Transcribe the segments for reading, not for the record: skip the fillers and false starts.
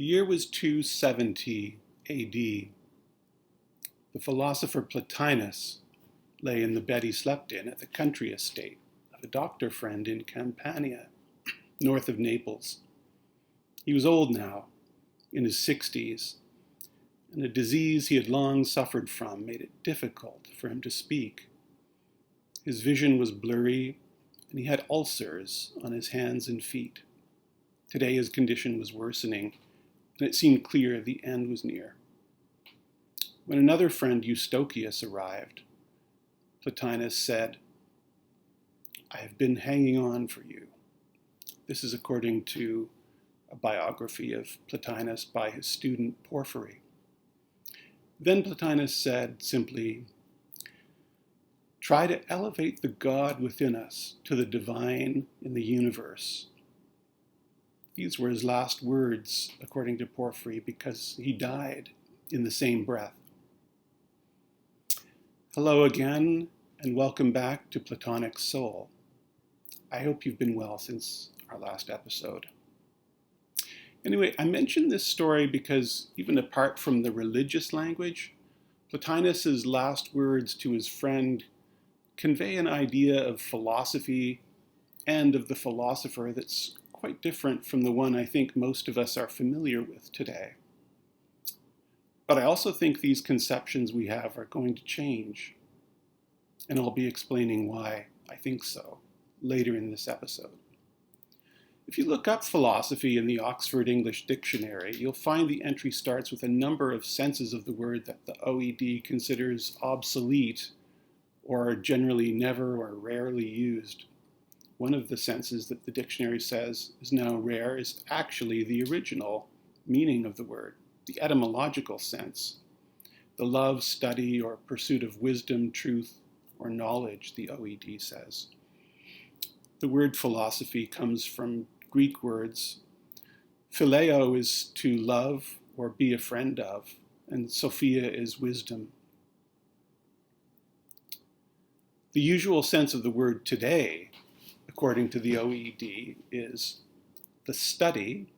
The year was 270 AD. The philosopher Plotinus lay in the bed he slept in at the country estate of a doctor friend in Campania, north of Naples. He was old now, in his 60s, and a disease he had long suffered from made it difficult for him to speak. His vision was blurry, and he had ulcers on his hands and feet. Today his condition was worsening, and it seemed clear the end was near. When another friend, Eustochius, arrived, Plotinus said, "I have been hanging on for you." This is according to a biography of Plotinus by his student Porphyry. Then Plotinus said simply, "Try to elevate the God within us to the divine in the universe." These were his last words, according to Porphyry, because he died in the same breath. Hello again, and welcome back to Platonic Soul. I hope you've been well since our last episode. Anyway, I mentioned this story because even apart from the religious language, Plotinus's last words to his friend convey an idea of philosophy and of the philosopher that's quite different from the one I think most of us are familiar with today. But I also think these conceptions we have are going to change, and I'll be explaining why I think so later in this episode. If you look up philosophy in the Oxford English Dictionary, you'll find the entry starts with a number of senses of the word that the OED considers obsolete or generally never or rarely used. One of the senses that the dictionary says is now rare is actually the original meaning of the word, the etymological sense, the love, study, or pursuit of wisdom, truth, or knowledge, the OED says. The word philosophy comes from Greek words. Phileo is to love or be a friend of, and Sophia is wisdom. The usual sense of the word today, according to the OED, is the study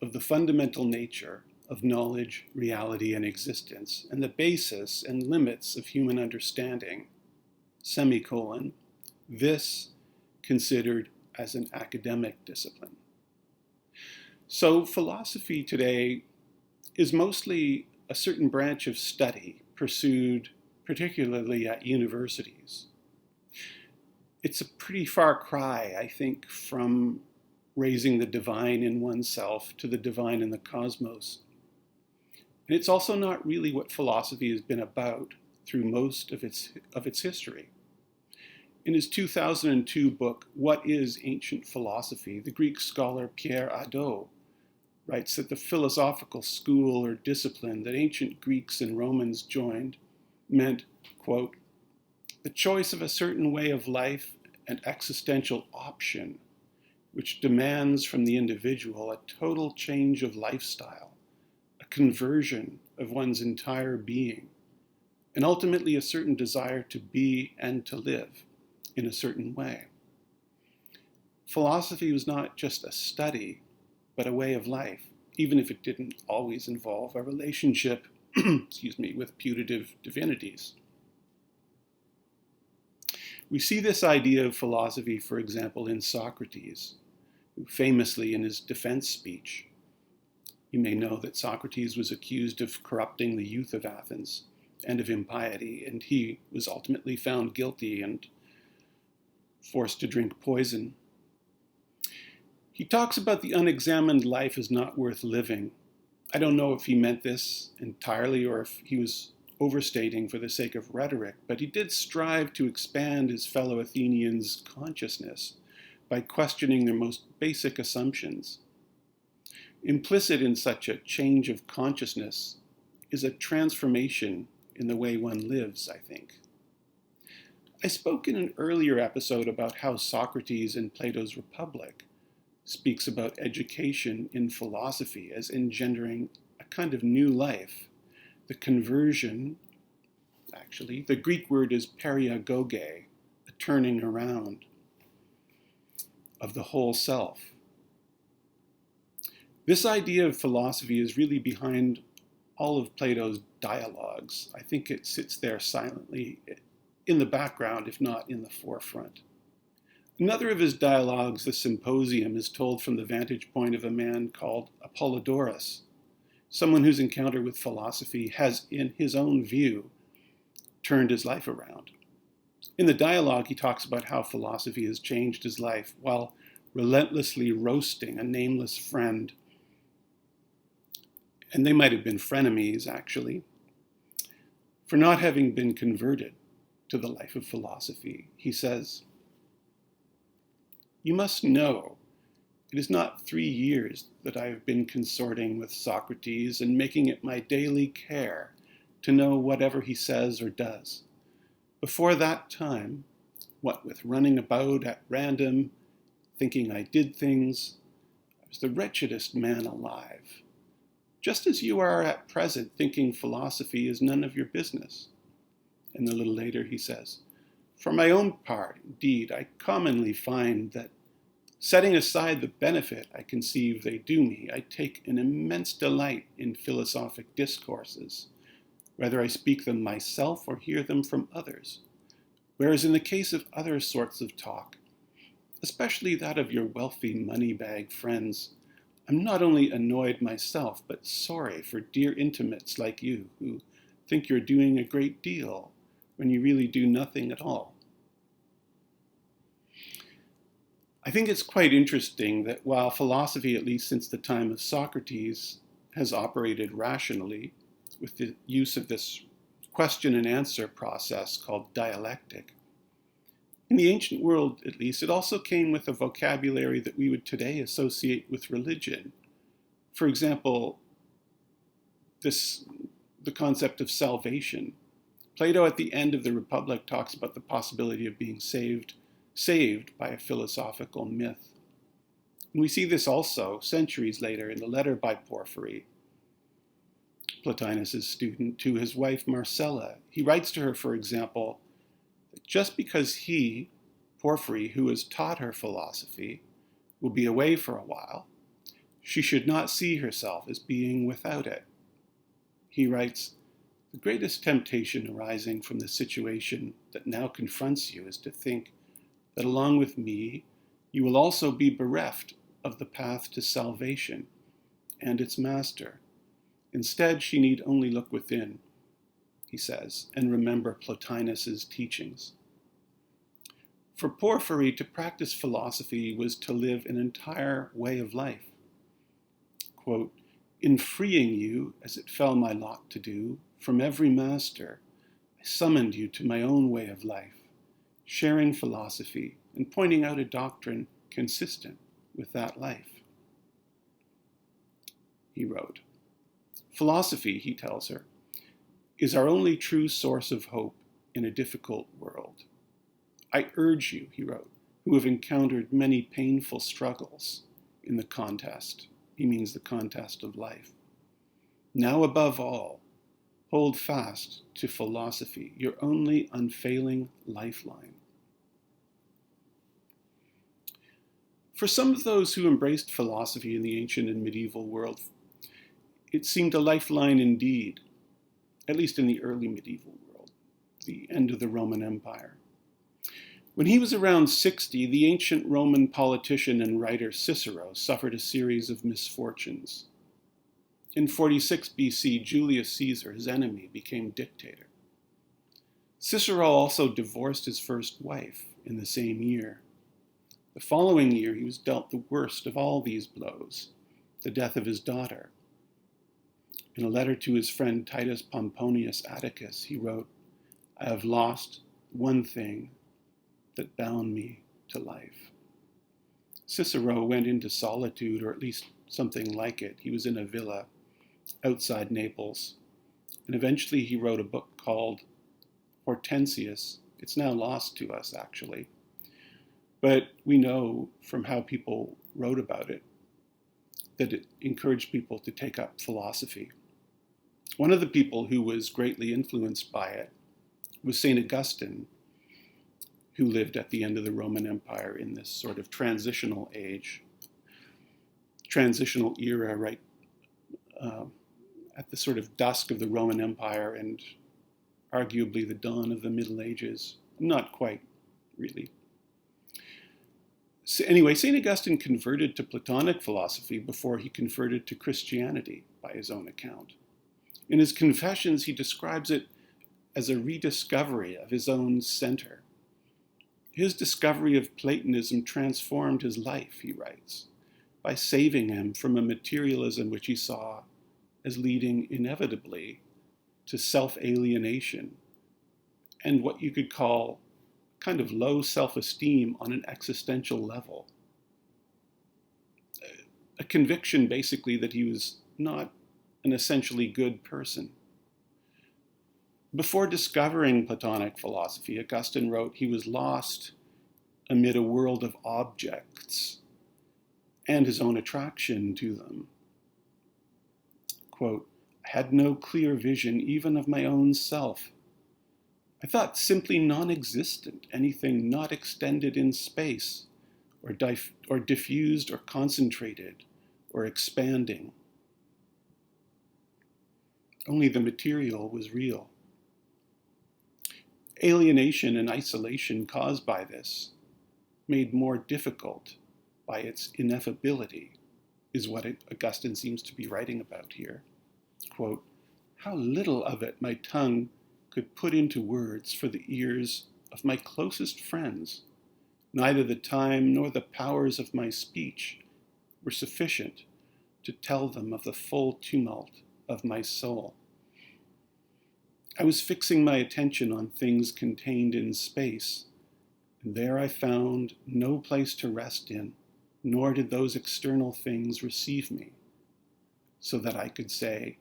of the fundamental nature of knowledge, reality, and existence, and the basis and limits of human understanding, semicolon, this considered as an academic discipline. So philosophy today is mostly a certain branch of study pursued particularly at universities. It's a pretty far cry, I think, from raising the divine in oneself to the divine in the cosmos. And it's also not really what philosophy has been about through most of its history. In his 2002 book, What is Ancient Philosophy?, the Greek scholar Pierre Hadot writes that the philosophical school or discipline that ancient Greeks and Romans joined meant, quote, the choice of a certain way of life and existential option, which demands from the individual a total change of lifestyle, a conversion of one's entire being, and ultimately a certain desire to be and to live in a certain way. Philosophy was not just a study, but a way of life, even if it didn't always involve a relationship with putative divinities. We see this idea of philosophy, for example, in Socrates, who famously in his defense speech, you may know that Socrates was accused of corrupting the youth of Athens and of impiety, and he was ultimately found guilty and forced to drink poison. He talks about the unexamined life as not worth living. I don't know if he meant this entirely or if he was overstating for the sake of rhetoric, but he did strive to expand his fellow Athenians' consciousness by questioning their most basic assumptions. Implicit in such a change of consciousness is a transformation in the way one lives, I think. I spoke in an earlier episode about how Socrates in Plato's Republic speaks about education in philosophy as engendering a kind of new life. The conversion, actually, the Greek word is periagoge, a turning around of the whole self. This idea of philosophy is really behind all of Plato's dialogues. I think it sits there silently in the background, if not in the forefront. Another of his dialogues, the Symposium, is told from the vantage point of a man called Apollodorus, someone whose encounter with philosophy has, in his own view, turned his life around. In the dialogue, he talks about how philosophy has changed his life while relentlessly roasting a nameless friend. And they might have been frenemies, actually, for not having been converted to the life of philosophy. He says, "You must know, it is not 3 years that I have been consorting with Socrates and making it my daily care to know whatever he says or does. Before that time, what with running about at random, thinking I did things, I was the wretchedest man alive. Just as you are at present thinking philosophy is none of your business." And a little later he says, "For my own part, indeed, I commonly find that, setting aside the benefit I conceive they do me, I take an immense delight in philosophic discourses, whether I speak them myself or hear them from others. Whereas in the case of other sorts of talk, especially that of your wealthy money-bag friends, I'm not only annoyed myself, but sorry for dear intimates like you, who think you're doing a great deal when you really do nothing at all." I think it's quite interesting that while philosophy, at least since the time of Socrates, has operated rationally with the use of this question and answer process called dialectic, in the ancient world, at least, it also came with a vocabulary that we would today associate with religion. For example, the concept of salvation. Plato at the end of the Republic talks about the possibility of being saved by a philosophical myth. And we see this also centuries later in the letter by Porphyry, Plotinus' student, to his wife Marcella. He writes to her, for example, that just because he, Porphyry, who has taught her philosophy, will be away for a while, she should not see herself as being without it. He writes, "The greatest temptation arising from the situation that now confronts you is to think that along with me, you will also be bereft of the path to salvation and its master. Instead, she need only look within," he says, "and remember Plotinus' teachings." For Porphyry, to practice philosophy was to live an entire way of life. Quote, "In freeing you, as it fell my lot to do, from every master, I summoned you to my own way of life, sharing philosophy and pointing out a doctrine consistent with that life." He wrote, "Philosophy," he tells her, "is our only true source of hope in a difficult world. I urge you," he wrote, "who have encountered many painful struggles in the contest," he means the contest of life, "now above all, hold fast to philosophy, your only unfailing lifeline." For some of those who embraced philosophy in the ancient and medieval world, it seemed a lifeline indeed, at least in the early medieval world, the end of the Roman Empire. When he was around 60, the ancient Roman politician and writer Cicero suffered a series of misfortunes. In 46 BC, Julius Caesar, his enemy, became dictator. Cicero also divorced his first wife in the same year. The following year, he was dealt the worst of all these blows, the death of his daughter. In a letter to his friend Titus Pomponius Atticus, he wrote, "I have lost one thing that bound me to life." Cicero went into solitude, or at least something like it. He was in a villa outside Naples, and eventually he wrote a book called Hortensius. It's now lost to us, actually. But we know from how people wrote about it that it encouraged people to take up philosophy. One of the people who was greatly influenced by it was St. Augustine, who lived at the end of the Roman Empire in this sort of transitional age. transitional era, right at the sort of dusk of the Roman Empire and arguably the dawn of the Middle Ages. Not quite, really. So anyway, St. Augustine converted to Platonic philosophy before he converted to Christianity, by his own account. In his Confessions, he describes it as a rediscovery of his own center. His discovery of Platonism transformed his life, he writes, by saving him from a materialism which he saw as leading inevitably to self-alienation and what you could call kind of low self-esteem on an existential level. A conviction, basically, that he was not an essentially good person. Before discovering Platonic philosophy, Augustine wrote he was lost amid a world of objects and his own attraction to them. Quote, I had no clear vision even of my own self. I thought simply non-existent, anything not extended in space, or diffused or concentrated or expanding. Only the material was real. Alienation and isolation caused by this, made more difficult by its ineffability, is what Augustine seems to be writing about here. Quote, how little of it my tongue could put into words for the ears of my closest friends. Neither the time nor the powers of my speech were sufficient to tell them of the full tumult of my soul. I was fixing my attention on things contained in space, and there I found no place to rest in, nor did those external things receive me, so that I could say,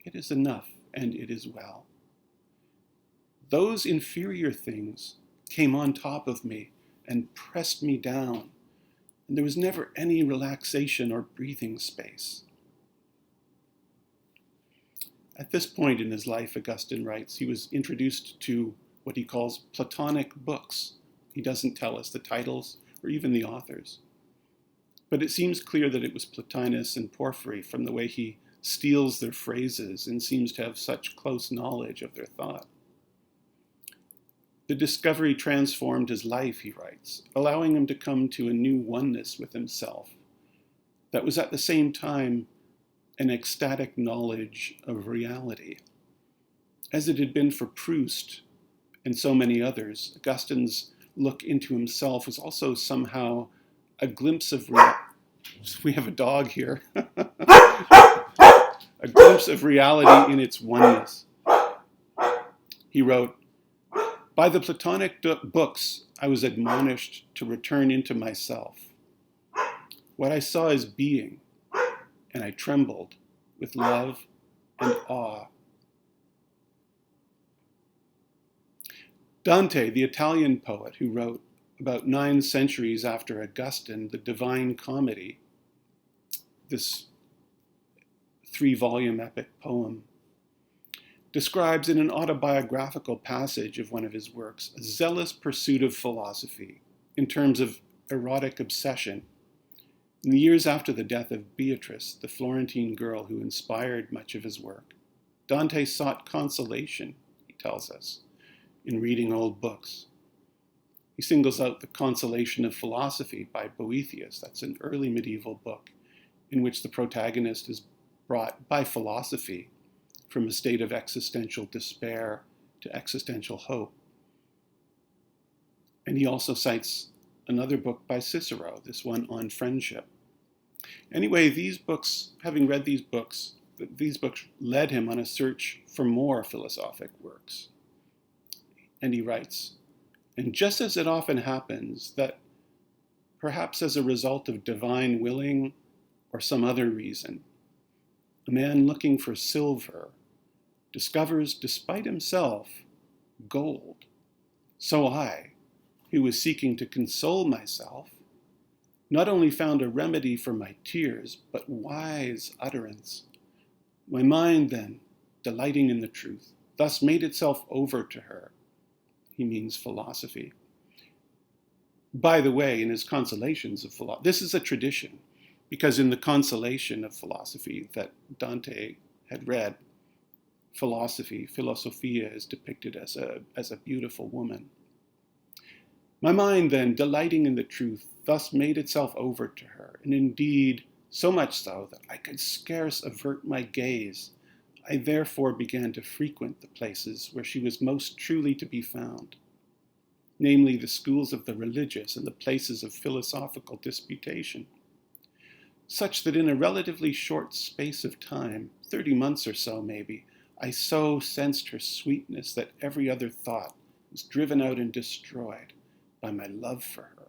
it is enough and it is well. Those inferior things came on top of me and pressed me down, and there was never any relaxation or breathing space. At this point in his life, Augustine writes, he was introduced to what he calls Platonic books. He doesn't tell us the titles or even the authors. But it seems clear that it was Plotinus and Porphyry from the way he steals their phrases and seems to have such close knowledge of their thought. The discovery transformed his life, he writes, allowing him to come to a new oneness with himself that was at the same time an ecstatic knowledge of reality. As it had been for Proust and so many others, Augustine's look into himself was also somehow a glimpse of we have a dog here. A glimpse of reality in its oneness. He wrote, by the Platonic books, I was admonished to return into myself. What I saw is being, and I trembled with love and awe. Dante, the Italian poet who wrote about 9 centuries after Augustine, the Divine Comedy, this 3-volume epic poem, describes in an autobiographical passage of one of his works a zealous pursuit of philosophy in terms of erotic obsession. In the years after the death of Beatrice, the Florentine girl who inspired much of his work, Dante sought consolation, he tells us, in reading old books. He singles out The Consolation of Philosophy by Boethius. That's an early medieval book in which the protagonist is brought by philosophy from a state of existential despair to existential hope. And he also cites another book by Cicero, this one on friendship. Anyway, these books, having read these books led him on a search for more philosophic works. And he writes, and just as it often happens that perhaps as a result of divine willing or some other reason, a man looking for silver discovers, despite himself, gold. So I, who was seeking to console myself, not only found a remedy for my tears, but wise utterance. My mind then, delighting in the truth, thus made itself over to her. He means philosophy. By the way, in his Consolations of Philosophy, this is a tradition. because in the consolation of philosophy that Dante had read, philosophia is depicted as a beautiful woman. My mind then, delighting in the truth, thus made itself over to her, and indeed so much so that I could scarce avert my gaze. I therefore began to frequent the places where she was most truly to be found, namely the schools of the religious and the places of philosophical disputation, such that in a relatively short space of time, 30 months or so maybe, I so sensed her sweetness that every other thought was driven out and destroyed by my love for her.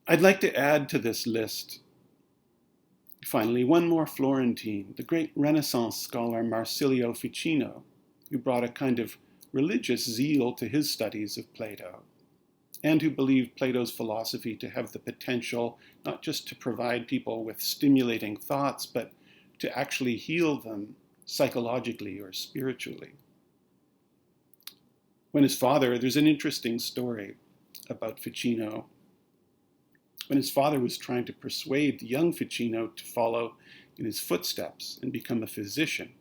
I'd like to add to this list, finally, one more Florentine, the great Renaissance scholar Marsilio Ficino, who brought a kind of religious zeal to his studies of Plato, and who believed Plato's philosophy to have the potential not just to provide people with stimulating thoughts, but to actually heal them psychologically or spiritually. There's an interesting story about Ficino. When his father was trying to persuade the young Ficino to follow in his footsteps and become a physician,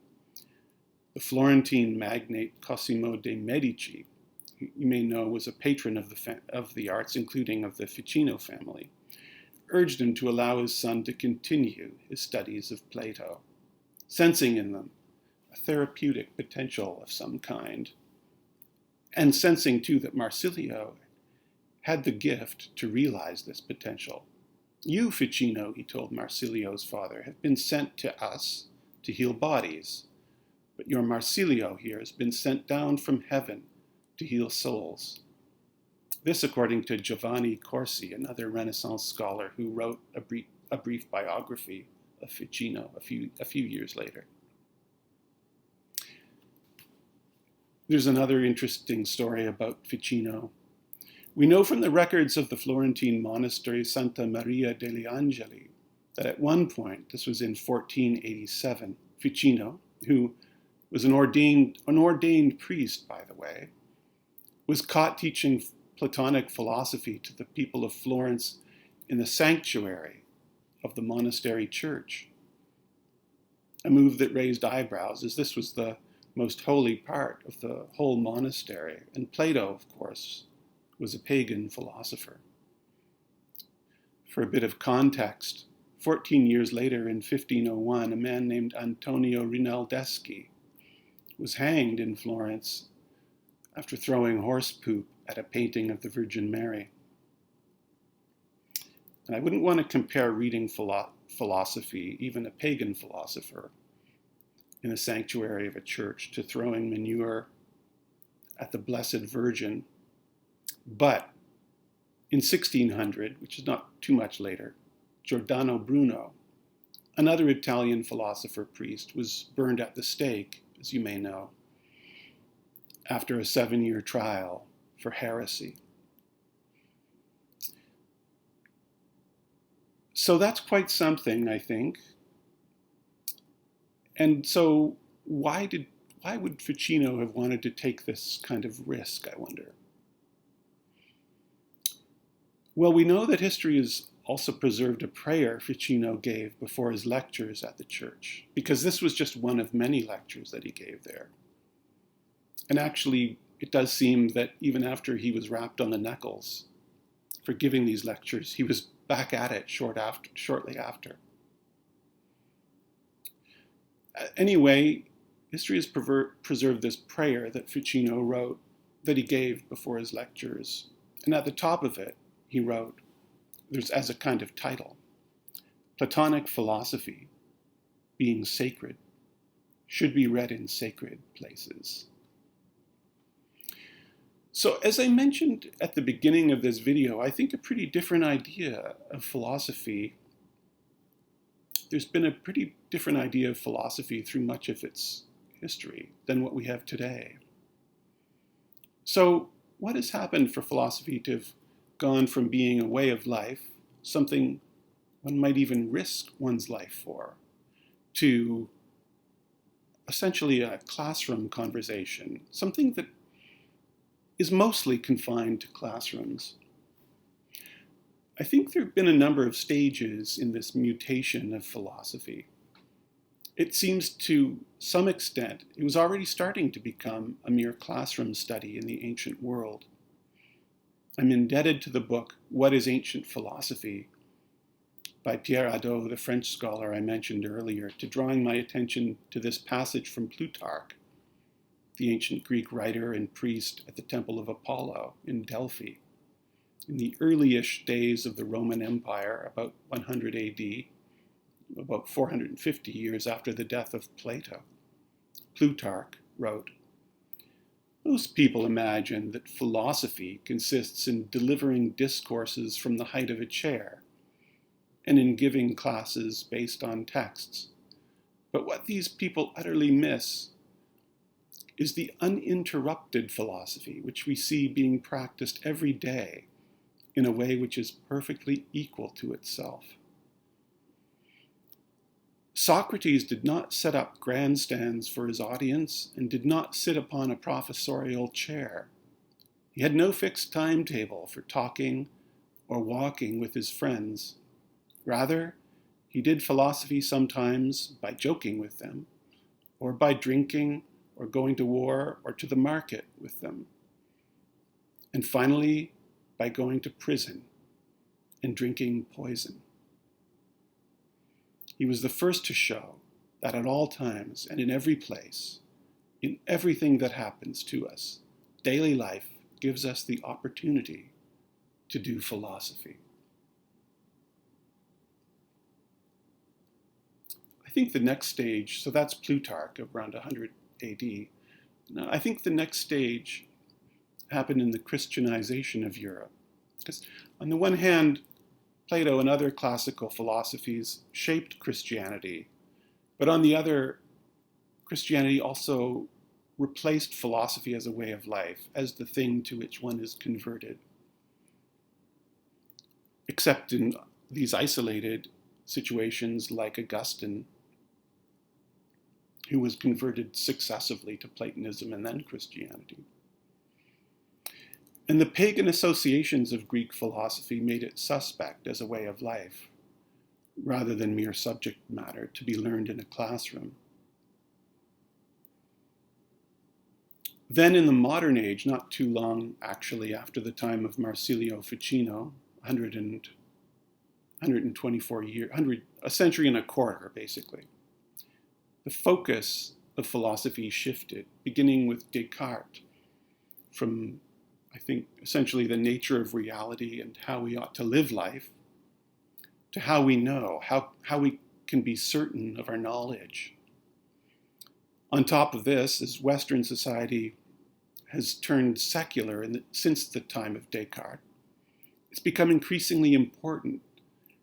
the Florentine magnate Cosimo de' Medici, who you may know was a patron of the arts, including of the Ficino family, urged him to allow his son to continue his studies of Plato, sensing in them a therapeutic potential of some kind, and sensing too that Marsilio had the gift to realize this potential. You, Ficino, he told Marsilio's father, have been sent to us to heal bodies, but your Marsilio here has been sent down from heaven to heal souls. This according to Giovanni Corsi, another Renaissance scholar who wrote a brief biography of Ficino a few years later. There's another interesting story about Ficino. We know from the records of the Florentine monastery Santa Maria degli Angeli that at one point, this was in 1487, Ficino, who was an ordained priest, by the way, was caught teaching Platonic philosophy to the people of Florence in the sanctuary of the monastery church. A move that raised eyebrows, as this was the most holy part of the whole monastery, and Plato, of course, was a pagan philosopher. For a bit of context, 14 years later in 1501, a man named Antonio Rinaldeschi was hanged in Florence after throwing horse poop at a painting of the Virgin Mary. And I wouldn't want to compare reading philosophy, even a pagan philosopher, in a sanctuary of a church to throwing manure at the Blessed Virgin. But in 1600, which is not too much later, Giordano Bruno, another Italian philosopher priest, was burned at the stake, as you may know, after a 7-year trial for heresy. So that's quite something, I think. And so why would Ficino have wanted to take this kind of risk, I wonder? Well, we know that history has also preserved a prayer Ficino gave before his lectures at the church, because this was just one of many lectures that he gave there. And actually, it does seem that even after he was rapped on the knuckles for giving these lectures, he was back at it shortly after. Anyway, history has preserved this prayer that Ficino wrote, that he gave before his lectures. And at the top of it, he wrote, there's as a kind of title, Platonic philosophy, being sacred, should be read in sacred places. So as I mentioned at the beginning of this video, I think a pretty different idea of philosophy. There's been a pretty different idea of philosophy through much of its history than what we have today. So what has happened for philosophy to have gone from being a way of life, something one might even risk one's life for, to essentially a classroom conversation, something that is mostly confined to classrooms? I think there have been a number of stages in this mutation of philosophy. It seems to some extent it was already starting to become a mere classroom study in the ancient world. I'm indebted to the book, What is Ancient Philosophy, by Pierre Hadot, the French scholar I mentioned earlier, to drawing my attention to this passage from Plutarch, the ancient Greek writer and priest at the Temple of Apollo in Delphi. In the early-ish days of the Roman Empire, about 100 AD, about 450 years after the death of Plato, Plutarch wrote, "Most people imagine that philosophy consists in delivering discourses from the height of a chair and in giving classes based on texts. But what these people utterly miss is the uninterrupted philosophy which we see being practiced every day in a way which is perfectly equal to itself. Socrates did not set up grandstands for his audience and did not sit upon a professorial chair. He had no fixed timetable for talking or walking with his friends. Rather, he did philosophy sometimes by joking with them, or by drinking or going to war or to the market with them, and finally by going to prison and drinking poison. He was the first to show that at all times and in every place, in everything that happens to us, daily life gives us the opportunity to do philosophy." I think the next stage, so that's Plutarch around 100 AD. Now, I think the next stage happened in the Christianization of Europe. Because on the one hand, Plato and other classical philosophies shaped Christianity, but on the other, Christianity also replaced philosophy as a way of life, as the thing to which one is converted. Except in these isolated situations like Augustine, who was converted successively to Platonism and then Christianity. And the pagan associations of Greek philosophy made it suspect as a way of life, rather than mere subject matter to be learned in a classroom. Then in the modern age, not too long actually after the time of Marsilio Ficino, 124 years, a century and a quarter basically, the focus of philosophy shifted, beginning with Descartes, from, I think, essentially the nature of reality and how we ought to live life, to how we know, how we can be certain of our knowledge. On top of this, as Western society has turned secular since the time of Descartes, it's become increasingly important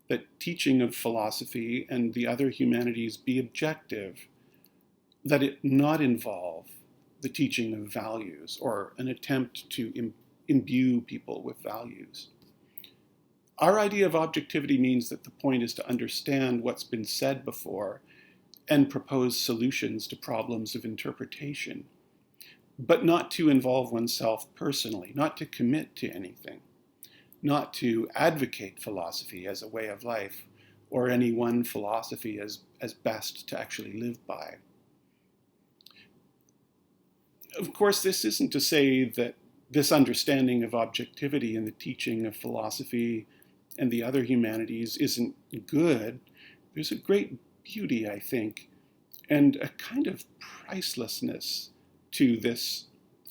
that teaching of philosophy and the other humanities be objective, that it not involve the teaching of values or an attempt to imbue people with values. Our idea of objectivity means that the point is to understand what's been said before and propose solutions to problems of interpretation, but not to involve oneself personally, not to commit to anything, not to advocate philosophy as a way of life or any one philosophy as best to actually live by. Of course, this isn't to say that this understanding of objectivity in the teaching of philosophy and the other humanities isn't good. There's a great beauty, I think, and a kind of pricelessness to this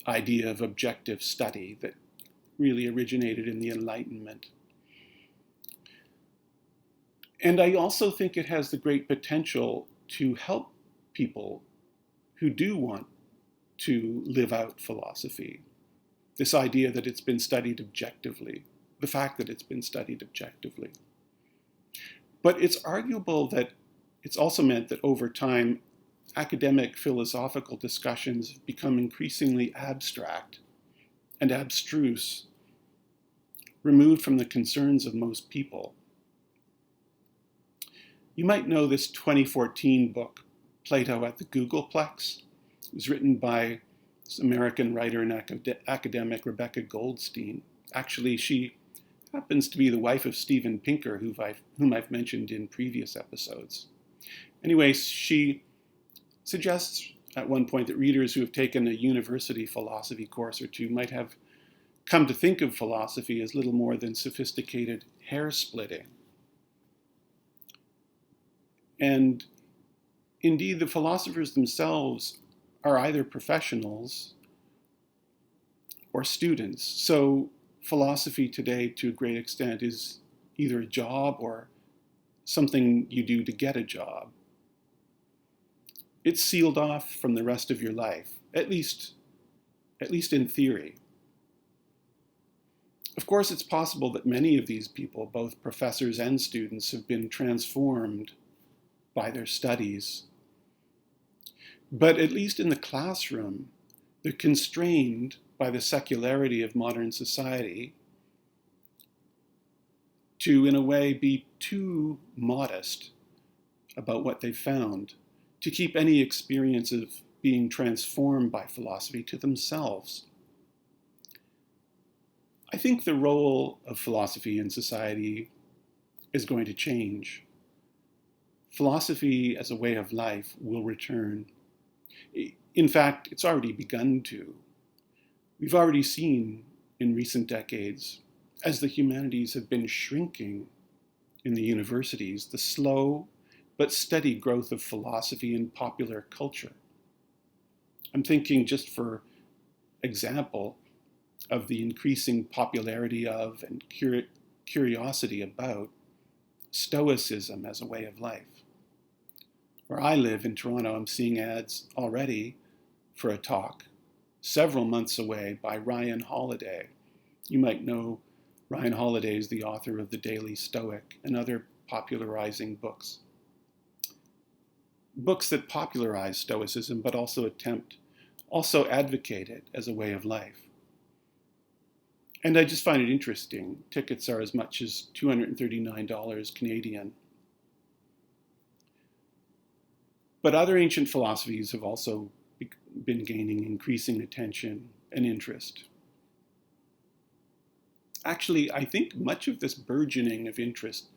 idea of objective study that really originated in the Enlightenment. And I also think it has the great potential to help people who do want to live out philosophy. This idea that it's been studied objectively, the fact that it's been studied objectively. But it's arguable that it's also meant that over time, academic philosophical discussions have become increasingly abstract and abstruse, removed from the concerns of most people. You might know this 2014 book, Plato at the Googleplex. It was written by this American writer and academic Rebecca Goldstein. Actually, she Happens to be the wife of Steven Pinker, whom I've mentioned in previous episodes. Anyway, she suggests at one point that readers who have taken a university philosophy course or two might have come to think of philosophy as little more than sophisticated hair splitting. And indeed, the philosophers themselves are either professionals or students. So philosophy today, to a great extent, is either a job or something you do to get a job. It's sealed off from the rest of your life, at least in theory. Of course, it's possible that many of these people, both professors and students, have been transformed by their studies. But at least in the classroom, they're constrained by the secularity of modern society to, in a way, be too modest about what they've found, to keep any experience of being transformed by philosophy to themselves. I think the role of philosophy in society is going to change. Philosophy as a way of life will return. In fact, it's already begun to. We've already seen in recent decades, as the humanities have been shrinking in the universities, the slow but steady growth of philosophy in popular culture. I'm thinking, just for example, of the increasing popularity of and curiosity about Stoicism as a way of life. Where I live in Toronto, I'm seeing ads already for a talk several months away by Ryan Holiday. You might know Ryan Holiday is the author of The Daily Stoic and other popularizing books. Books that popularize Stoicism, but also advocate it as a way of life. And I just find it interesting. Tickets are as much as $239 Canadian. But other ancient philosophies have also been gaining increasing attention and interest. Actually, I think much of this burgeoning of interest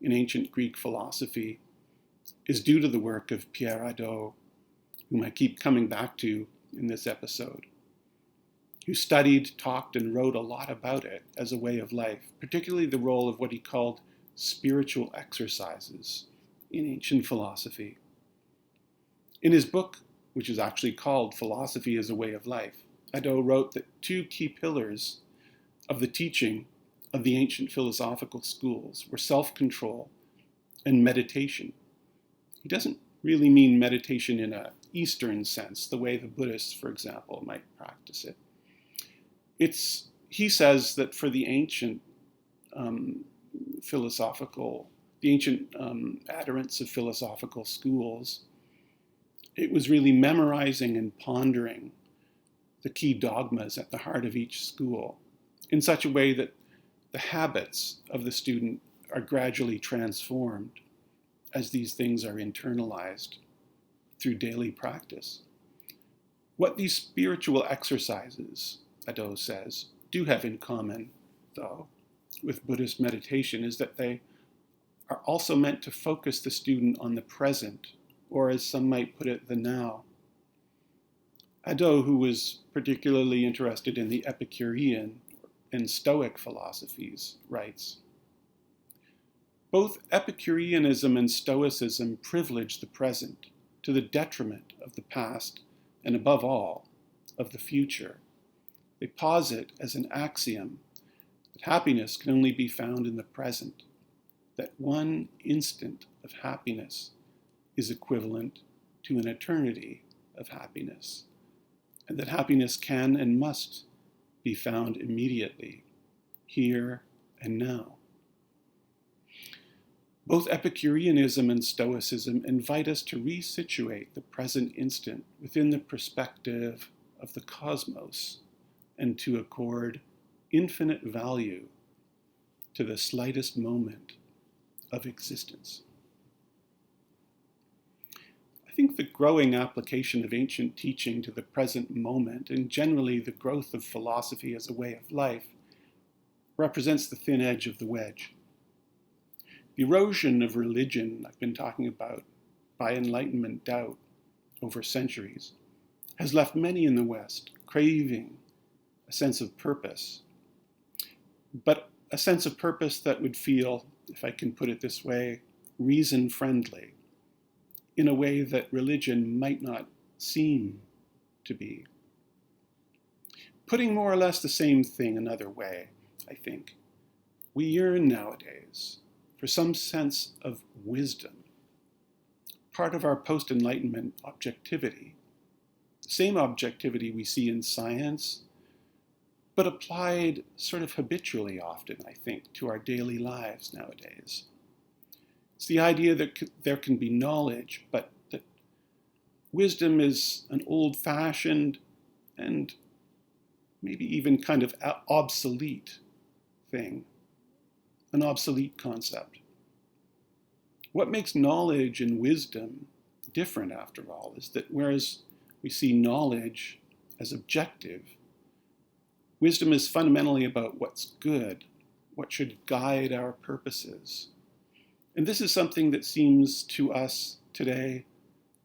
in ancient Greek philosophy is due to the work of Pierre Hadot, whom I keep coming back to in this episode, who studied, talked, and wrote a lot about it as a way of life, particularly the role of what he called spiritual exercises in ancient philosophy. In his book, which is actually called Philosophy as a Way of Life, Hadot wrote that two key pillars of the teaching of the ancient philosophical schools were self-control and meditation. He doesn't really mean meditation in an Eastern sense, the way the Buddhists, for example, might practice it. He says that for the ancient adherents of philosophical schools, it was really memorizing and pondering the key dogmas at the heart of each school in such a way that the habits of the student are gradually transformed as these things are internalized through daily practice. What these spiritual exercises, Hadot says, do have in common, though, with Buddhist meditation is that they are also meant to focus the student on the present, or as some might put it, the now. Hadot, who was particularly interested in the Epicurean and Stoic philosophies, writes, "Both Epicureanism and Stoicism privilege the present to the detriment of the past and, above all, of the future. They posit as an axiom that happiness can only be found in the present, that one instant of happiness is equivalent to an eternity of happiness, and that happiness can and must be found immediately, here and now." Both Epicureanism and Stoicism invite us to resituate the present instant within the perspective of the cosmos and to accord infinite value to the slightest moment of existence. I think the growing application of ancient teaching to the present moment, and generally the growth of philosophy as a way of life, represents the thin edge of the wedge. The erosion of religion I've been talking about by Enlightenment doubt over centuries has left many in the West craving a sense of purpose, but a sense of purpose that would feel, if I can put it this way, reason-friendly, in a way that religion might not seem to be. Putting more or less the same thing another way, I think, we yearn nowadays for some sense of wisdom, part of our post-Enlightenment objectivity, the same objectivity we see in science, but applied sort of habitually often, I think, to our daily lives nowadays. It's the idea that there can be knowledge, but that wisdom is an old-fashioned and maybe even kind of obsolete thing, an obsolete concept. What makes knowledge and wisdom different, after all, is that whereas we see knowledge as objective, wisdom is fundamentally about what's good, what should guide our purposes. And this is something that seems to us today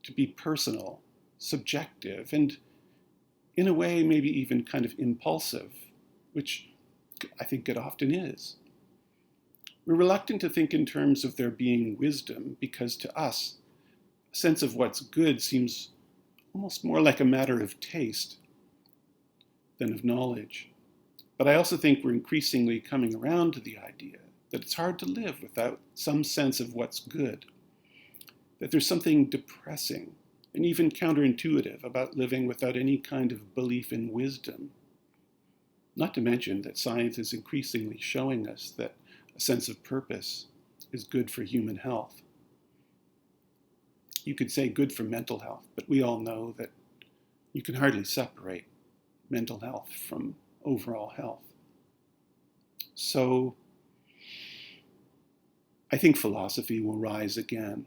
to be personal, subjective, and in a way maybe even kind of impulsive, which I think it often is. We're reluctant to think in terms of there being wisdom because to us, a sense of what's good seems almost more like a matter of taste than of knowledge. But I also think we're increasingly coming around to the idea that it's hard to live without some sense of what's good, that there's something depressing and even counterintuitive about living without any kind of belief in wisdom. Not to mention that science is increasingly showing us that a sense of purpose is good for human health. You could say good for mental health, but we all know that you can hardly separate mental health from overall health. So I think philosophy will rise again.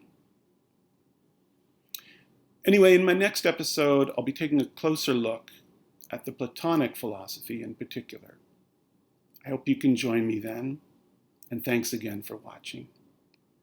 Anyway, in my next episode, I'll be taking a closer look at the Platonic philosophy in particular. I hope you can join me then, and thanks again for watching.